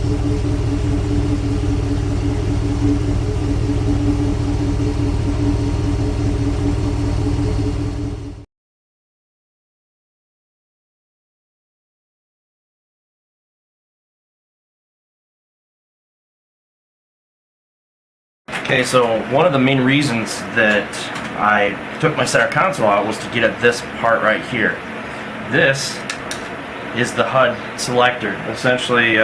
Okay, so one of the main reasons that I took my center console out was to get at this part right here. This is the HUD selector. Essentially,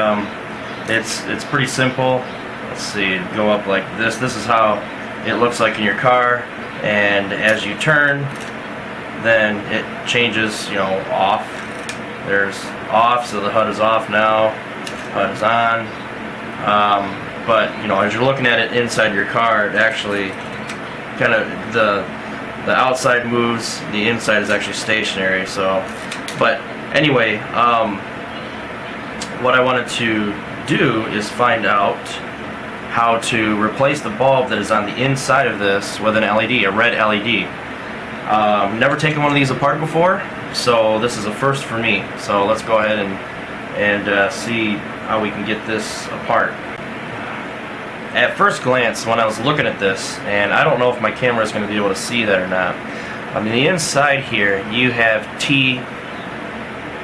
it's pretty simple. Let's see, go up like this. This is how it looks like in your car, and as you turn, then it changes, you know, off. There's off, so the HUD is off now. HUD is on. But you know, as you're looking at it inside your car, it actually kind of the outside moves, the inside is actually stationary. So, but anyway, what I wanted to do is find out how to replace the bulb that is on the inside of this with an LED, a red LED. Never taken one of these apart before, so this is a first for me. So let's go ahead and see how we can get this apart. At first glance, when I was looking at this, and I don't know if my camera is going to be able to see that or not, on the inside here you have T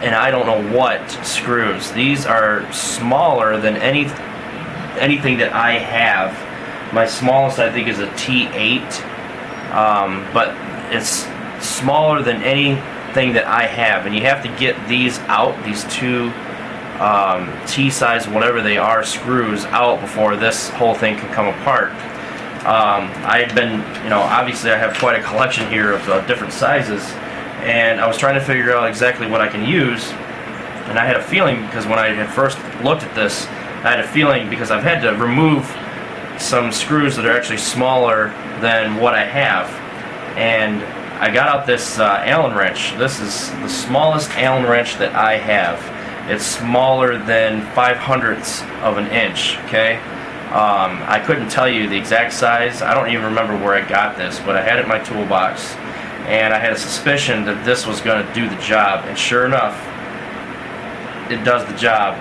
and I don't know what screws. These are smaller than anything that I have. My smallest I think is a T8, but it's smaller than anything that I have, and you have to get these out, these two T-size, whatever they are, screws out before this whole thing can come apart. I had been, you know, obviously I have quite a collection here of different sizes, and I was trying to figure out exactly what I can use, and I had a feeling, because when I had first looked at this, I had a feeling, because I've had to remove some screws that are actually smaller than what I have, and I got out this Allen wrench. This is the smallest Allen wrench that I have. It's smaller than 5/100ths of an inch, okay? I couldn't tell you the exact size. I don't even remember where I got this, but I had it in my toolbox, and I had a suspicion that this was going to do the job, and sure enough, it does the job.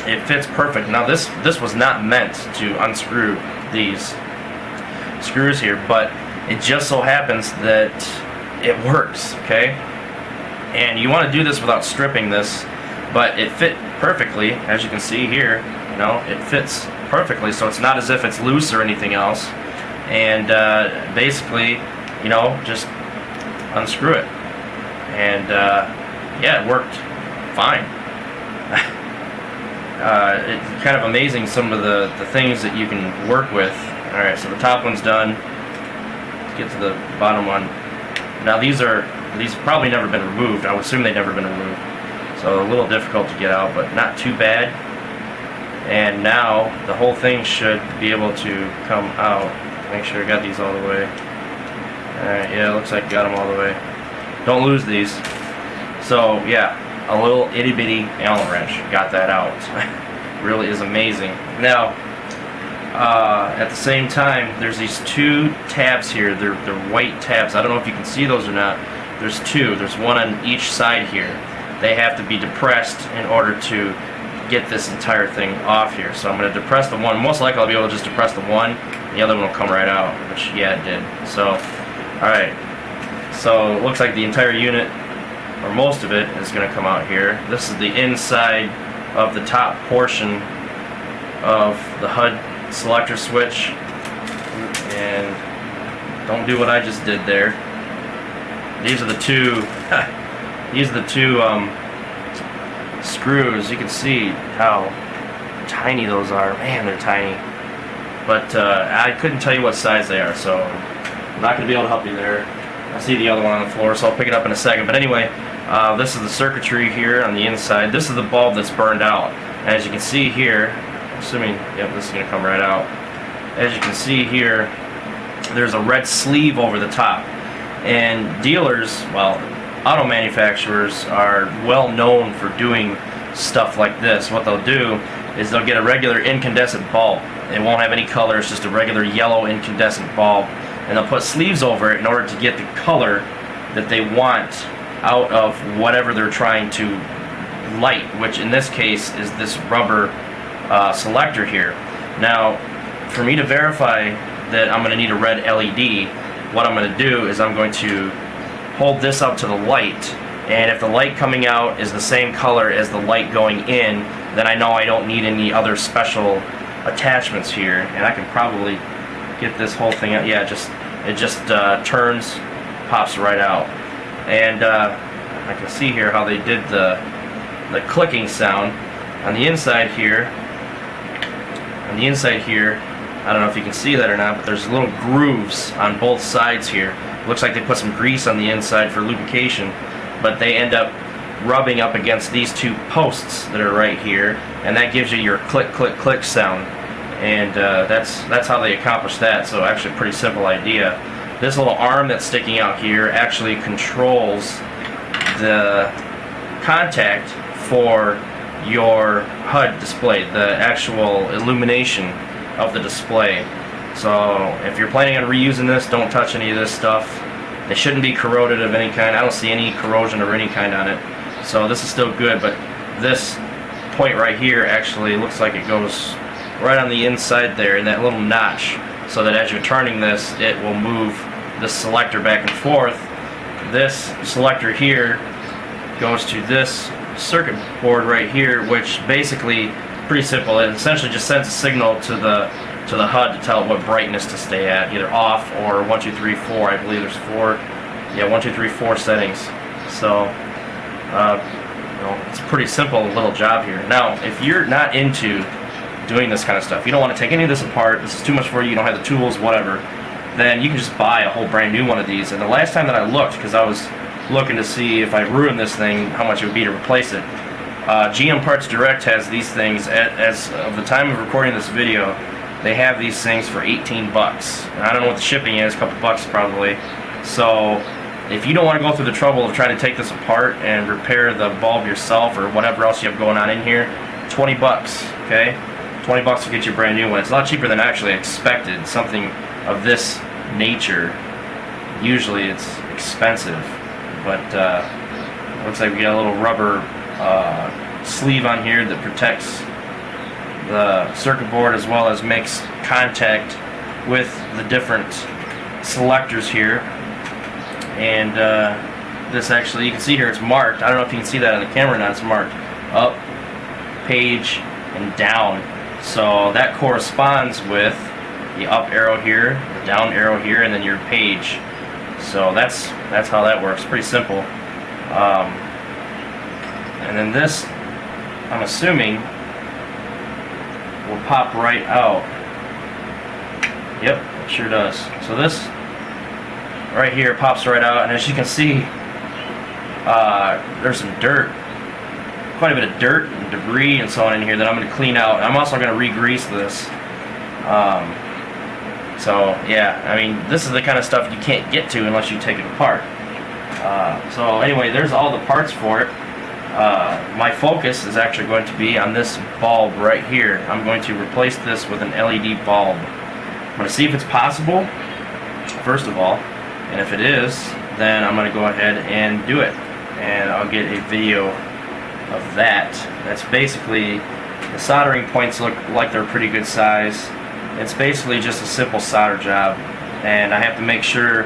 It fits perfect. Now this was not meant to unscrew these screws here, but it just so happens that it works, okay? And you want to do this without stripping this, but it fit perfectly, as you can see here. You know, it fits perfectly, so it's not as if it's loose or anything else. And basically, you know, just unscrew it, and yeah, it worked fine. It's kind of amazing some of the things that you can work with. All right, so the top one's done. Let's get to the bottom one. Now these have probably never been removed. I would assume they've never been removed. So a little difficult to get out, but not too bad. And now the whole thing should be able to come out. Make sure I got these all the way. Alright, yeah, looks like I got them all the way. Don't lose these. So yeah, a little itty bitty Allen wrench. Got that out. Really is amazing. Now, at the same time, there's these two tabs here. They're white tabs. I don't know if you can see those or not. There's two. There's one on each side here. They have to be depressed in order to get this entire thing off here. So I'm going to depress the one. Most likely I'll be able to just depress the one. The other one will come right out, which yeah, it did. So, alright. So it looks like the entire unit, or most of it, is going to come out here. This is the inside of the top portion of the HUD selector switch. And don't do what I just did there. These are the two screws. You can see how tiny those are. Man, they're tiny. But I couldn't tell you what size they are, so I'm not going to be able to help you there. I see the other one on the floor, so I'll pick it up in a second. But anyway, this is the circuitry here on the inside. This is the bulb that's burned out. As you can see here, assuming, yep, this is going to come right out. As you can see here, there's a red sleeve over the top. And dealers, well, auto manufacturers are well known for doing stuff like this. What they'll do is they'll get a regular incandescent bulb. It won't have any color, it's just a regular yellow incandescent bulb. And they'll put sleeves over it in order to get the color that they want out of whatever they're trying to light, which in this case is this rubber selector here. Now, for me to verify that I'm going to need a red LED, what I'm going to do is I'm going to hold this up to the light, and if the light coming out is the same color as the light going in, then I know I don't need any other special attachments here, and I can probably get this whole thing out. Yeah, it just turns, pops right out, and I can see here how they did the clicking sound on the inside here. On the inside here, I don't know if you can see that or not, but there's little grooves on both sides here. Looks like they put some grease on the inside for lubrication, but they end up rubbing up against these two posts that are right here, and that gives you your click click click sound, and that's how they accomplish that. So actually a pretty simple idea. This little arm that's sticking out here actually controls the contact for your HUD display, the actual illumination of the display. So if you're planning on reusing this, don't touch any of this stuff. It shouldn't be corroded of any kind. I don't see any corrosion of any kind on it. So this is still good, but this point right here actually looks like it goes right on the inside there in that little notch, so that as you're turning this, it will move the selector back and forth. This selector here goes to this circuit board right here, which basically, pretty simple, it essentially just sends a signal to the HUD to tell it what brightness to stay at, either off or 1, 2, 3, 4. I believe there's 4, yeah, 1, 2, 3, 4 settings. So it's a pretty simple little job here. Now, if you're not into doing this kind of stuff, you don't want to take any of this apart, this is too much for you, you don't have the tools, whatever, then you can just buy a whole brand new one of these. And the last time that I looked, because I was looking to see if I ruined this thing, how much it would be to replace it, GM Parts Direct has these things, as of the time of recording this video, they have these things for 18 bucks. I don't know what the shipping is, a couple bucks probably. So if you don't want to go through the trouble of trying to take this apart and repair the bulb yourself or whatever else you have going on in here, 20 bucks, okay? 20 bucks to get you a brand new one. It's a lot cheaper than I actually expected. Something of this nature, usually it's expensive, but looks like we got a little rubber sleeve on here that protects the circuit board as well as makes contact with the different selectors here. And this actually, you can see here it's marked. I don't know if you can see that on the camera or not. It's marked up, page, and down. So that corresponds with the up arrow here, the down arrow here, and then your page. So that's how that works. Pretty simple. And then this, I'm assuming, will pop right out. Yep, it sure does. So this right here pops right out, and as you can see, there's some dirt, quite a bit of dirt and debris and so on in here that I'm going to clean out. I'm also going to re-grease this. So yeah, I mean, this is the kind of stuff you can't get to unless you take it apart. So anyway, there's all the parts for it. My focus is actually going to be on this bulb right here. I'm going to replace this with an LED bulb. I'm going to see if it's possible, first of all, and if it is, then I'm going to go ahead and do it. And I'll get a video of that. That's basically, the soldering points look like they're pretty good size. It's basically just a simple solder job, and I have to make sure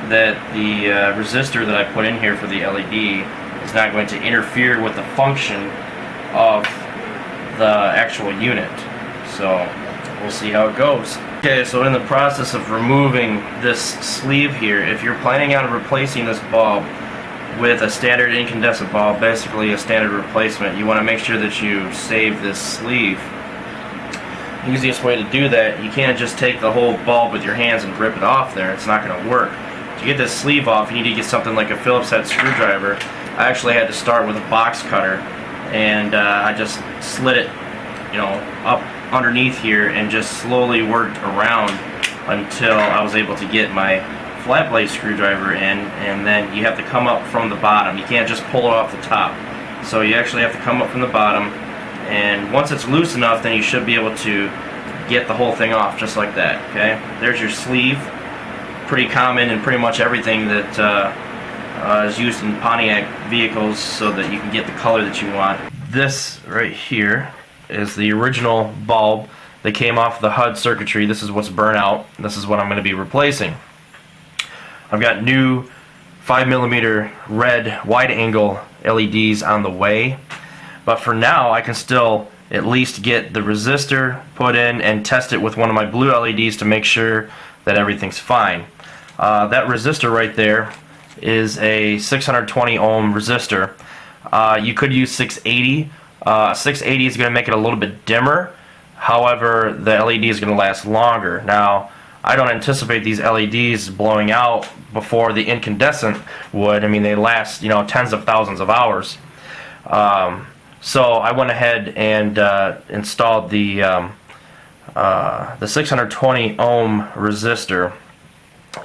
that the resistor that I put in here for the LED is not going to interfere with the function of the actual unit. So we'll see how it goes. Okay, so in the process of removing this sleeve here, if you're planning on replacing this bulb with a standard incandescent bulb, basically a standard replacement, you want to make sure that you save this sleeve. The easiest way to do that, you can't just take the whole bulb with your hands and rip it off there. It's not going to work. To get this sleeve off, you need to get something like a Phillips head screwdriver. I actually had to start with a box cutter, and I just slid it, up underneath here and just slowly worked around until I was able to get my flat blade screwdriver in, and then you have to come up from the bottom. You can't just pull it off the top. So you actually have to come up from the bottom, and once it's loose enough, then you should be able to get the whole thing off just like that. Okay, there's your sleeve. Pretty common in pretty much everything that is used in Pontiac vehicles, so that you can get the color that you want. This right here is the original bulb that came off the HUD circuitry. This is what's burnt out. This is what I'm going to be replacing. I've got new 5mm red wide angle LEDs on the way, but for now I can still at least get the resistor put in and test it with one of my blue LEDs to make sure that everything's fine. That resistor right there is a 620 ohm resistor. You could use 680. 680 is going to make it a little bit dimmer. However, the LED is going to last longer. Now, I don't anticipate these LEDs blowing out before the incandescent would. I mean, they last, you know, tens of thousands of hours. So I went ahead and installed the 620 ohm resistor,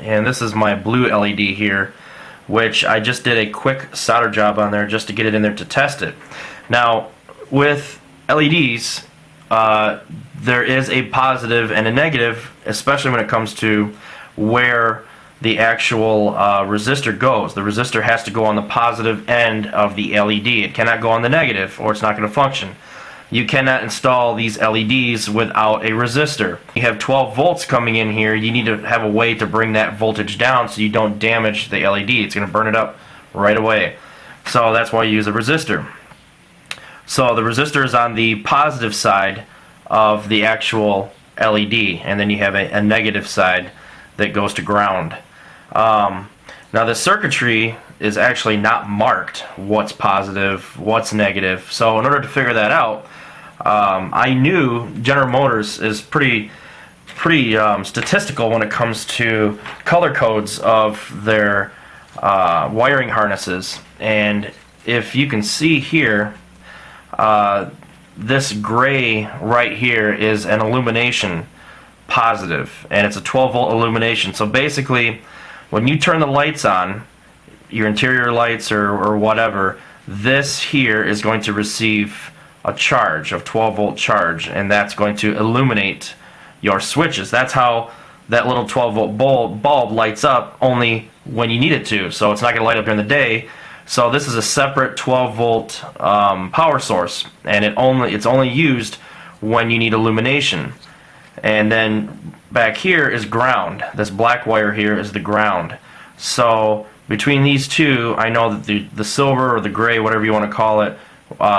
and this is my blue LED here, which I just did a quick solder job on there just to get it in there to test it. Now, with LEDs, there is a positive and a negative, especially when it comes to where the actual resistor goes. The resistor has to go on the positive end of the LED. It cannot go on the negative, or it's not going to function. You cannot install these LEDs without a resistor. You have 12 volts coming in here. You need to have a way to bring that voltage down so you don't damage the LED. It's going to burn it up right away. So that's why you use a resistor. So the resistor is on the positive side of the actual LED, and then you have a negative side that goes to ground. Now the circuitry is actually not marked what's positive, what's negative. So in order to figure that out, I knew General Motors is pretty statistical when it comes to color codes of their wiring harnesses. And if you can see here, this gray right here is an illumination positive, and it's a 12-volt illumination. So basically, when you turn the lights on, your interior lights or whatever, this here is going to receive a charge of 12-volt charge, and that's going to illuminate your switches. That's how that little 12-volt bulb lights up only when you need it to. So it's not going to light up during the day. So this is a separate 12-volt power source, and it's only used when you need illumination. And then back here is ground. This black wire here is the ground. So between these two, I know that the silver or the gray, whatever you want to call it,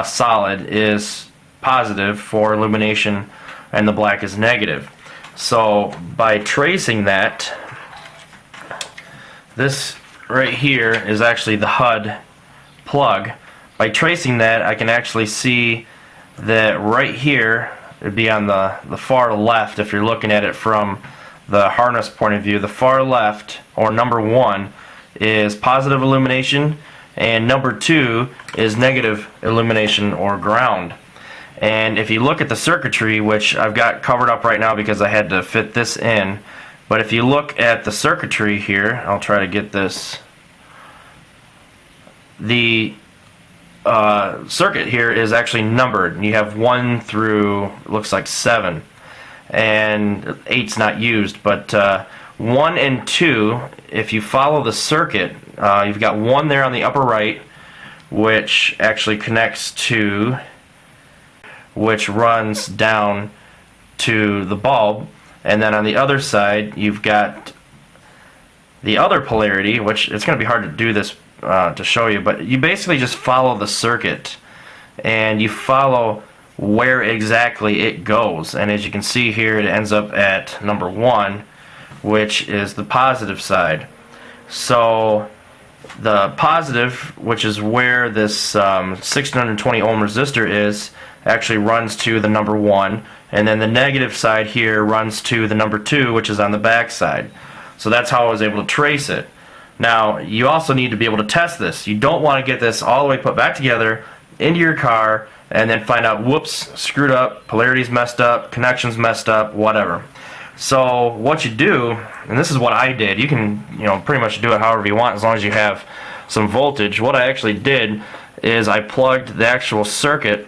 solid is positive for illumination, and the black is negative. So by tracing that, this right here is actually the HUD plug. By tracing that, I can actually see that right here, it'd be on the far left if you're looking at it from the harness point of view. The far left, or number 1, is positive illumination, and number 2 is negative illumination or ground. And if you look at the circuitry, which I've got covered up right now because I had to fit this in, but if you look at the circuitry here, I'll try to get this. The circuit here is actually numbered. You have 1 through, looks like 7, and 8's not used, but 1 and 2, if you follow the circuit, you've got 1 there on the upper right, which actually connects to, which runs down to the bulb, and then on the other side you've got the other polarity, which it's going to be hard to do this to show you, but you basically just follow the circuit and you follow where exactly it goes, and as you can see here, it ends up at number 1, which is the positive side. So the positive, which is where this 620 ohm resistor is, actually runs to the number 1, and then the negative side here runs to the number 2, which is on the back side. So that's how I was able to trace it. Now, you also need to be able to test this. You don't want to get this all the way put back together into your car and then find out, whoops, screwed up, polarity's messed up, connection's messed up, whatever. So what you do, and this is what I did, you can, pretty much do it however you want as long as you have some voltage. What I actually did is I plugged the actual circuit,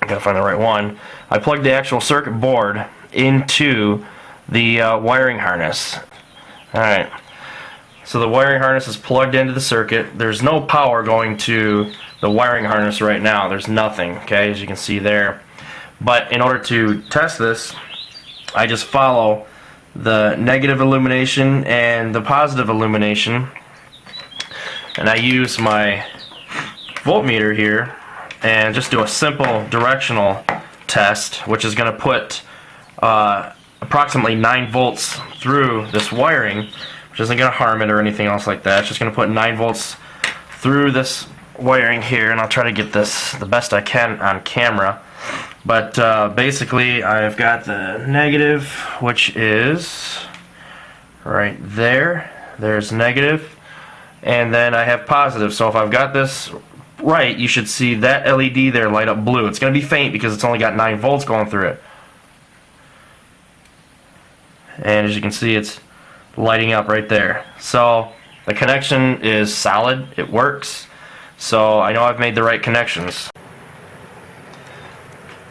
I gotta find the right one, I plugged the actual circuit board into the wiring harness. Alright, so the wiring harness is plugged into the circuit. There's no power going to the wiring harness right now. There's nothing, okay, as you can see there. But in order to test this, I just follow the negative illumination and the positive illumination, and I use my voltmeter here and just do a simple directional test, which is going to put approximately 9 volts through this wiring, which isn't going to harm it or anything else like that. It's just going to put 9 volts through this wiring here, and I'll try to get this the best I can on camera. But basically I've got the negative, which is right there. There's negative, and then I have positive. So if I've got this right, you should see that LED there light up blue. It's going to be faint because it's only got 9 volts going through it. And as you can see, it's lighting up right there. So the connection is solid, it works. So I know I've made the right connections.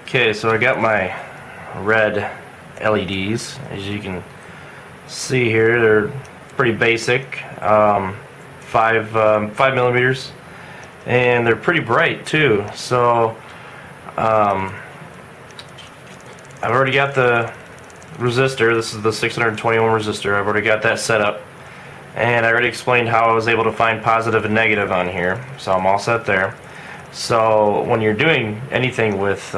Okay, so I got my red LEDs. As you can see here, they're pretty basic, 5 millimeters, and they're pretty bright too. So I've already got the resistor. This is the 620 ohm resistor. I've already got that set up, and I already explained how I was able to find positive and negative on here, so I'm all set there. So when you're doing anything with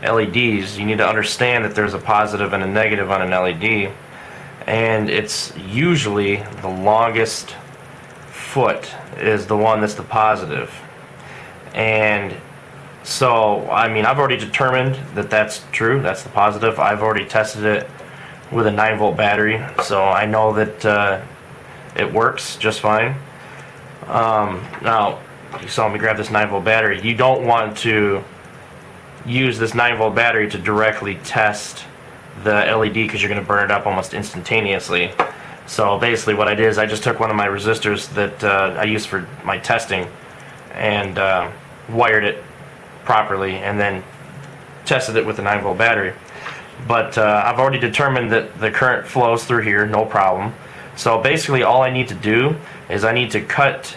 LEDs, you need to understand that there's a positive and a negative on an LED, and it's usually the longest foot is the one that's the positive. And so, I mean, I've already determined that that's true, that's the positive. I've already tested it with a 9-volt battery, so I know that it works just fine. Now, you saw me grab this 9-volt battery. You don't want to use this 9-volt battery to directly test the LED because you're going to burn it up almost instantaneously. So basically what I did is I just took one of my resistors that I use for my testing and wired it properly and then tested it with the 9-volt battery. But I've already determined that the current flows through here, no problem. So basically all I need to do is I need to cut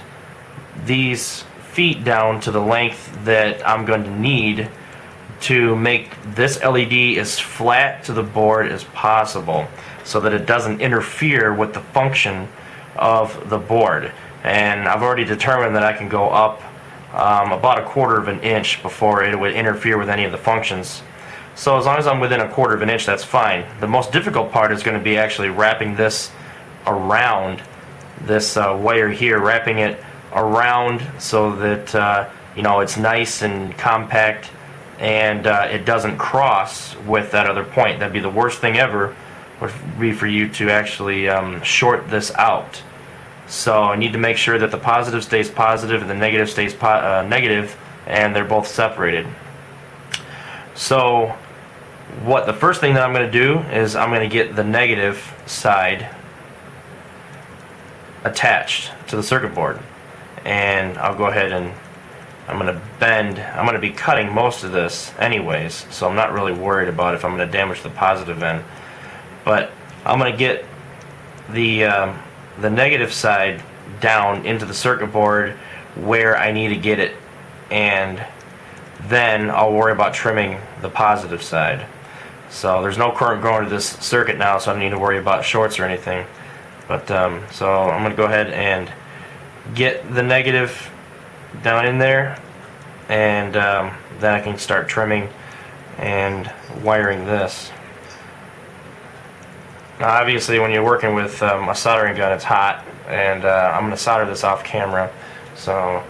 these feet down to the length that I'm going to need to make this LED as flat to the board as possible so that it doesn't interfere with the function of the board. And I've already determined that I can go up about 1/4 of an inch before it would interfere with any of the functions. So as long as I'm within 1/4 of an inch, that's fine. The most difficult part is going to be actually wrapping this around this wire here, wrapping it around so that you know, it's nice and compact and it doesn't cross with that other point. That'd be the worst thing ever, would be for you to actually short this out. So I need to make sure that the positive stays positive and the negative stays negative, and they're both separated. So the first thing that I'm going to do is I'm going to get the negative side attached to the circuit board, and I'll go ahead and I'm going to be cutting most of this anyways, so I'm not really worried about if I'm going to damage the positive end. But I'm going to get the negative side down into the circuit board where I need to get it, and then I'll worry about trimming the positive side. So there's no current going to this circuit now, so I don't need to worry about shorts or anything. But so I'm going to go ahead and get the negative down in there, and then I can start trimming and wiring this. Now obviously when you're working with a soldering gun, it's hot, and I'm going to solder this off camera. So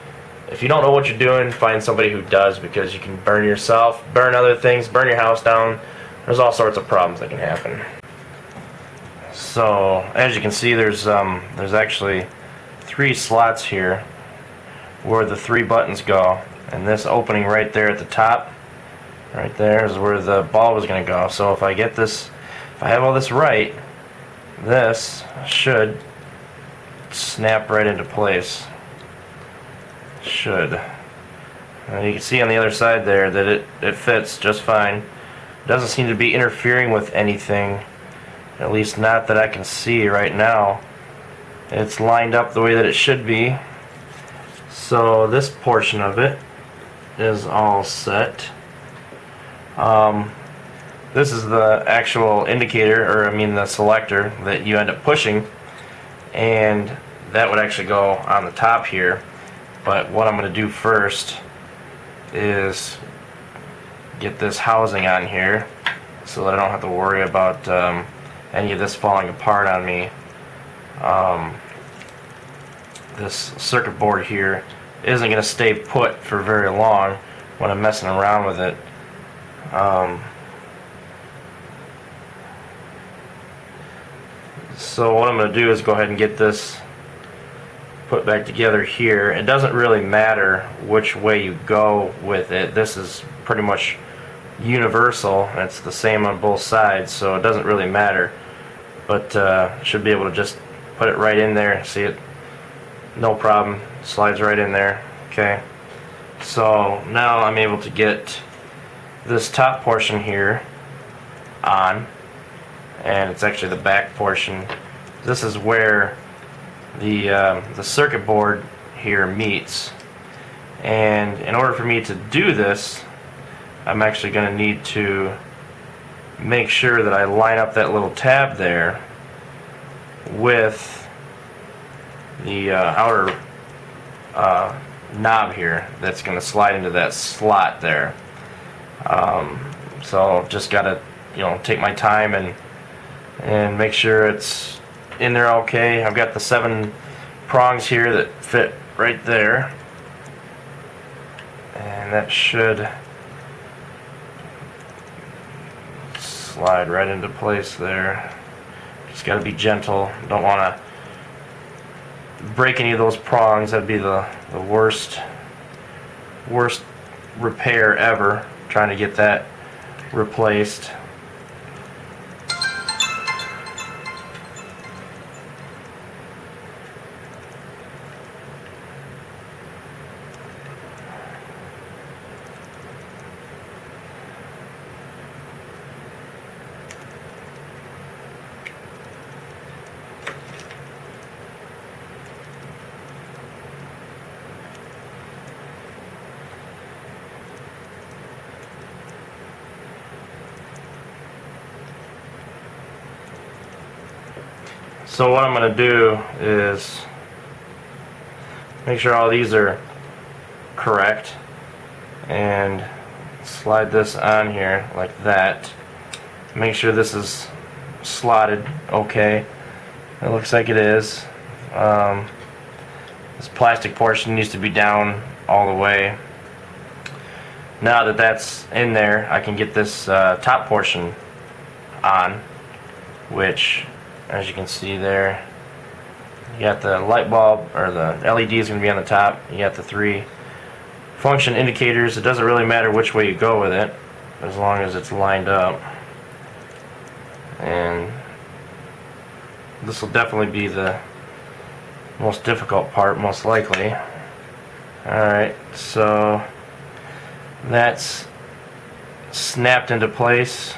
if you don't know what you're doing, find somebody who does, because you can burn yourself, burn other things, burn your house down. There's all sorts of problems that can happen. So as you can see, there's actually 3 slots here where the 3 buttons go, and this opening right there at the top, right there, is where the bulb is going to go. So if I get this, if I have all this right, this should snap right into place. Should. And you can see on the other side there that it fits just fine. It doesn't seem to be interfering with anything, at least not that I can see right now. It's lined up the way that it should be. So this portion of it is all set. This is the actual indicator, or I mean the selector that you end up pushing, and that would actually go on the top here. But what I'm going to do first is get this housing on here so that I don't have to worry about any of this falling apart on me. This circuit board here isn't going to stay put for very long when I'm messing around with it. So what I'm going to do is go ahead and get this put back together here. It doesn't really matter which way you go with it. This is pretty much universal, and it's the same on both sides, so it doesn't really matter. But should be able to just put it right in there. See it? No problem. Slides right in there. Okay. So now I'm able to get this top portion here on, and it's actually the back portion. This is where the circuit board here meets, and in order for me to do this, I'm actually going to need to make sure that I line up that little tab there with the outer knob here that's going to slide into that slot there. So just got to, take my time and make sure it's in there okay. I've got the 7 prongs here that fit right there, and that should slide right into place there. Just got to be gentle. Don't want to break any of those prongs. That'd be the worst repair ever, trying to get that replaced. So what I'm going to do is make sure all these are correct and slide this on here like that. Make sure this is slotted okay. It looks like it is. This plastic portion needs to be down all the way. Now that that's in there, I can get this top portion on, which, as you can see there, you got the light bulb, or the LED is going to be on the top. You got the 3 function indicators. It doesn't really matter which way you go with it, as long as it's lined up. And this will definitely be the most difficult part, most likely. Alright, so that's snapped into place.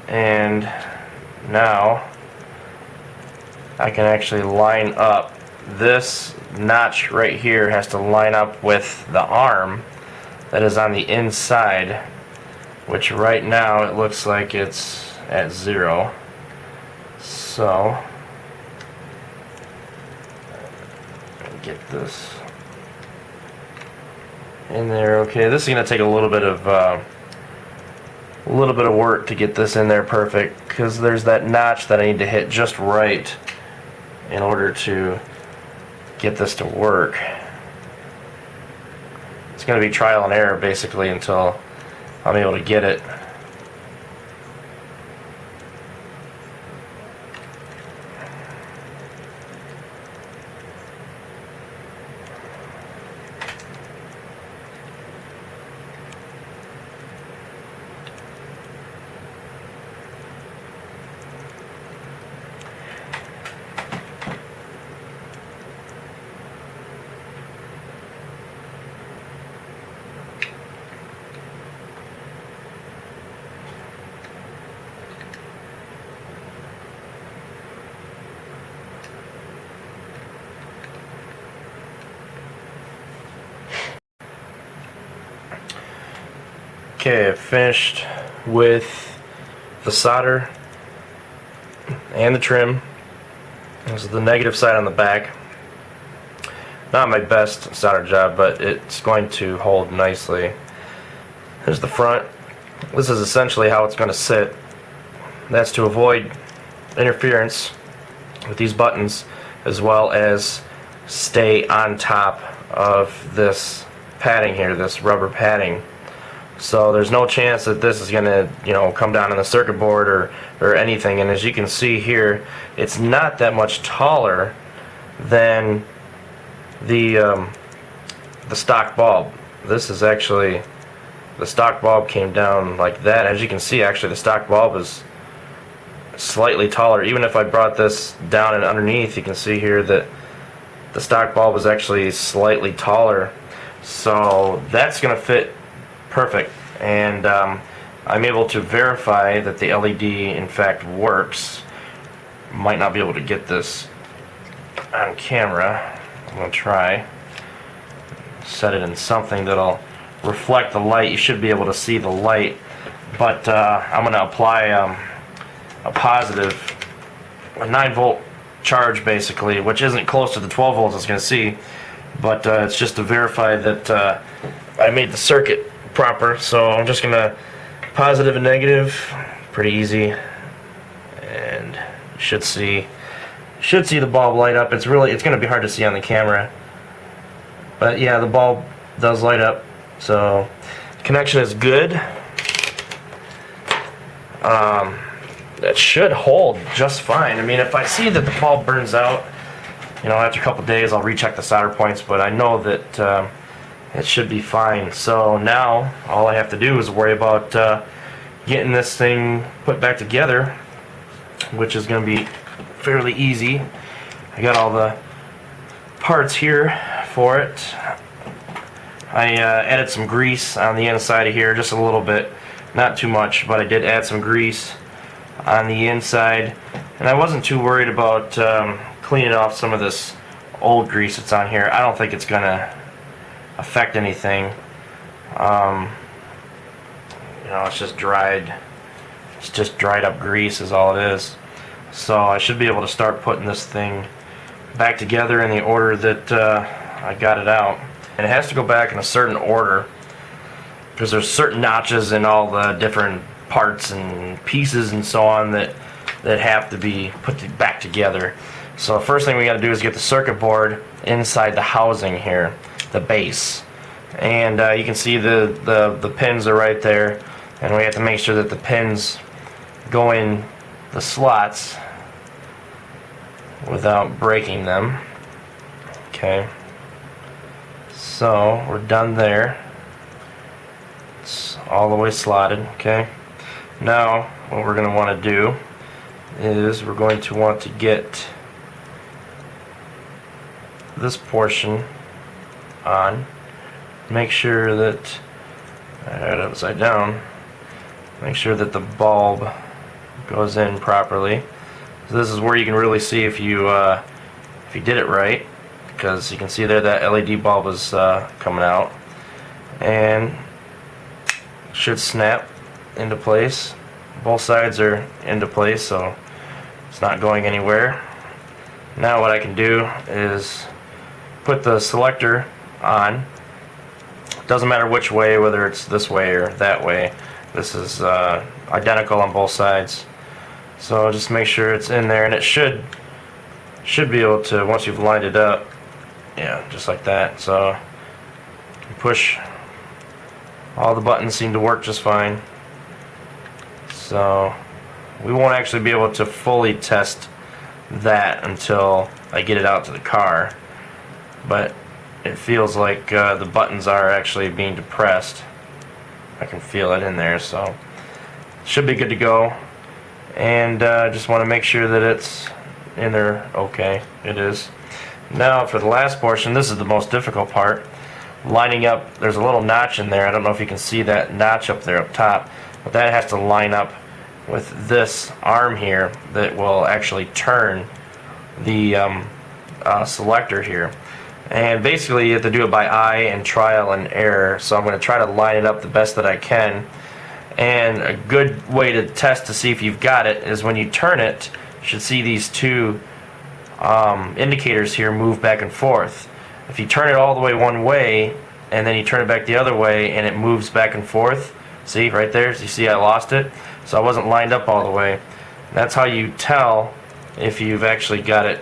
And now I can actually line up. This notch right here has to line up with the arm that is on the inside, which right now it looks like it's at 0. So get this in there. Okay, this is going to take a little bit of work to get this in there perfect, because there's that notch that I need to hit just right in order to get this to work. It's going to be trial and error basically until I'm able to get it. Okay, I've finished with the solder and the trim. This is the negative side on the back. Not my best solder job, but it's going to hold nicely. Here's the front. This is essentially how it's going to sit. That's to avoid interference with these buttons, as well as stay on top of this padding here, this rubber padding. So there's no chance that this is going to, come down on the circuit board or anything. And as you can see here, it's not that much taller than the stock bulb. This is actually, the stock bulb came down like that. As you can see, actually the stock bulb is slightly taller. Even if I brought this down and underneath, you can see here that the stock bulb is actually slightly taller. So that's going to fit perfect, and I'm able to verify that the LED in fact works. Might not be able to get this on camera. I'm going to try. Set it in something that'll reflect the light. You should be able to see the light, but I'm going to apply a positive, a 9-volt charge basically, which isn't close to the 12 volts I was going to see, but it's just to verify that I made the circuit proper. So I'm just going to positive and negative, pretty easy, and you should see the bulb light up. It's going to be hard to see on the camera, but yeah, the bulb does light up. So connection is good. That should hold just fine. I mean, if I see that the bulb burns out, after a couple days, I'll recheck the solder points, but I know that it should be fine. So now all I have to do is worry about getting this thing put back together, which is going to be fairly easy. I got all the parts here for it. I added some grease on the inside of here, just a little bit, not too much, but I did add some grease on the inside, and I wasn't too worried about cleaning off some of this old grease that's on here. I don't think it's gonna affect anything. It's just dried up grease is all it is. So I should be able to start putting this thing back together in the order that I got it out. And it has to go back in a certain order, because there's certain notches in all the different parts and pieces and so on that have to be put back together. So the first thing we got to do is get the circuit board inside the housing here, the base, and you can see the pins are right there, and we have to make sure that the pins go in the slots without breaking them. Okay, so we're done there. It's all the way slotted. Okay, now what we're going to want to do is we're going to want to get this portion on. Make sure that I had it upside down. Make sure that the bulb goes in properly. So this is where you can really see if you did it right, because you can see there that LED bulb is coming out, and should snap into place. Both sides are into place, so it's not going anywhere. Now what I can do is put the selector on. Doesn't matter which way, whether it's this way or that way. This is identical on both sides. So just make sure it's in there, and it should be able to, once you've lined it up, yeah, just like that. So you push. All the buttons seem to work just fine. So we won't actually be able to fully test that until I get it out to the car, but it feels like the buttons are actually being depressed. I can feel it in there, so should be good to go. And just want to make sure that it's in there. Okay, it is. Now for the last portion, this is the most difficult part. Lining up, there's a little notch in there. I don't know if you can see that notch up there up top, but that has to line up with this arm here that will actually turn the selector here. And basically you have to do it by eye and trial and error, so I'm going to try to line it up the best that I can. And a good way to test to see if you've got it is when you turn it, you should see these two indicators here move back and forth. If you turn it all the way one way and then you turn it back the other way and it moves back and forth, see right there, you see I lost it, so I wasn't lined up all the way. That's how you tell if you've actually got it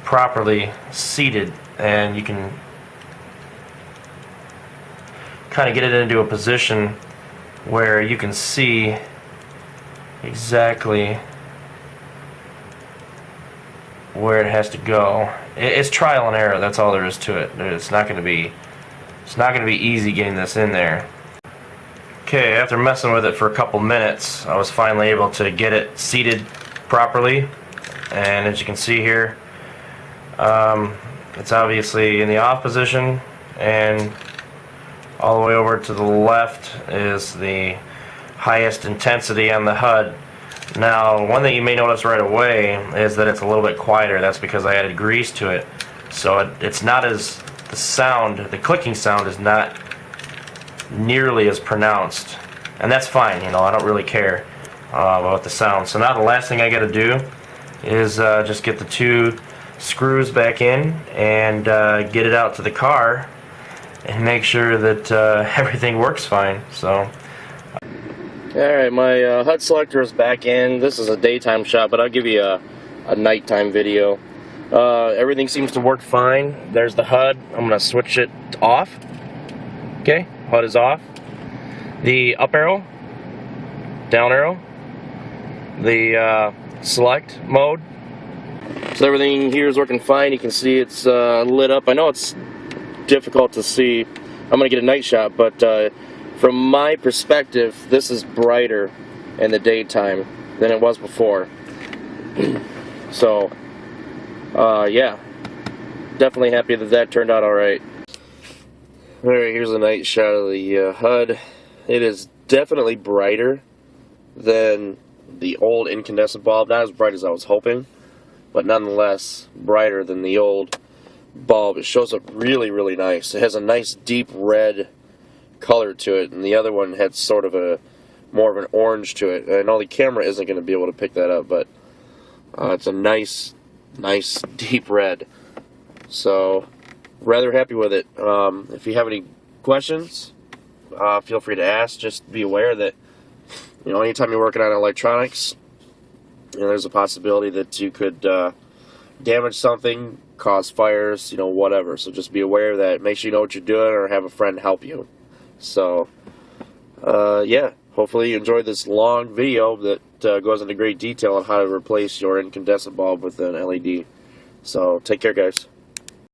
properly seated, and you can kind of get it into a position where you can see exactly where it has to go. It's trial and error, that's all there is to it. It's not going to be easy getting this in there. Okay, after messing with it for a couple minutes, I was finally able to get it seated properly, and as you can see here, it's obviously in the off position, and all the way over to the left is the highest intensity on the HUD. Now, one thing you may notice right away is that it's a little bit quieter. That's because I added grease to it, so it's not as, the clicking sound is not nearly as pronounced, and that's fine, you know, I don't really care about the sound. So now the last thing I got to do is just get the two screws back in and get it out to the car and make sure that everything works fine. So alright, my HUD selector is back in. This is a daytime shot, but I'll give you a nighttime video. Everything seems to work fine. There's the HUD. I'm going to switch it off. Okay, HUD is off. The up arrow, down arrow, the select mode. So everything here is working fine. You can see it's lit up. I know it's difficult to see. I'm going to get a night shot, but from my perspective, this is brighter in the daytime than it was before. So, yeah, definitely happy that that turned out alright. Alright, here's a night shot of the HUD. It is definitely brighter than the old incandescent bulb. Not as bright as I was hoping, but nonetheless brighter than the old bulb. It shows up really, really nice. It has a nice deep red color to it, and the other one had sort of a more of an orange to it. I know the camera isn't going to be able to pick that up, but it's a nice deep red. So rather happy with it. If you have any questions, feel free to ask. Just be aware that, you know, anytime you're working on electronics, you know, there's a possibility that you could damage something, cause fires, you know, whatever. So just be aware of that. Make sure you know what you're doing, or have a friend help you. So, yeah, hopefully you enjoyed this long video that goes into great detail on how to replace your incandescent bulb with an LED. So, take care, guys.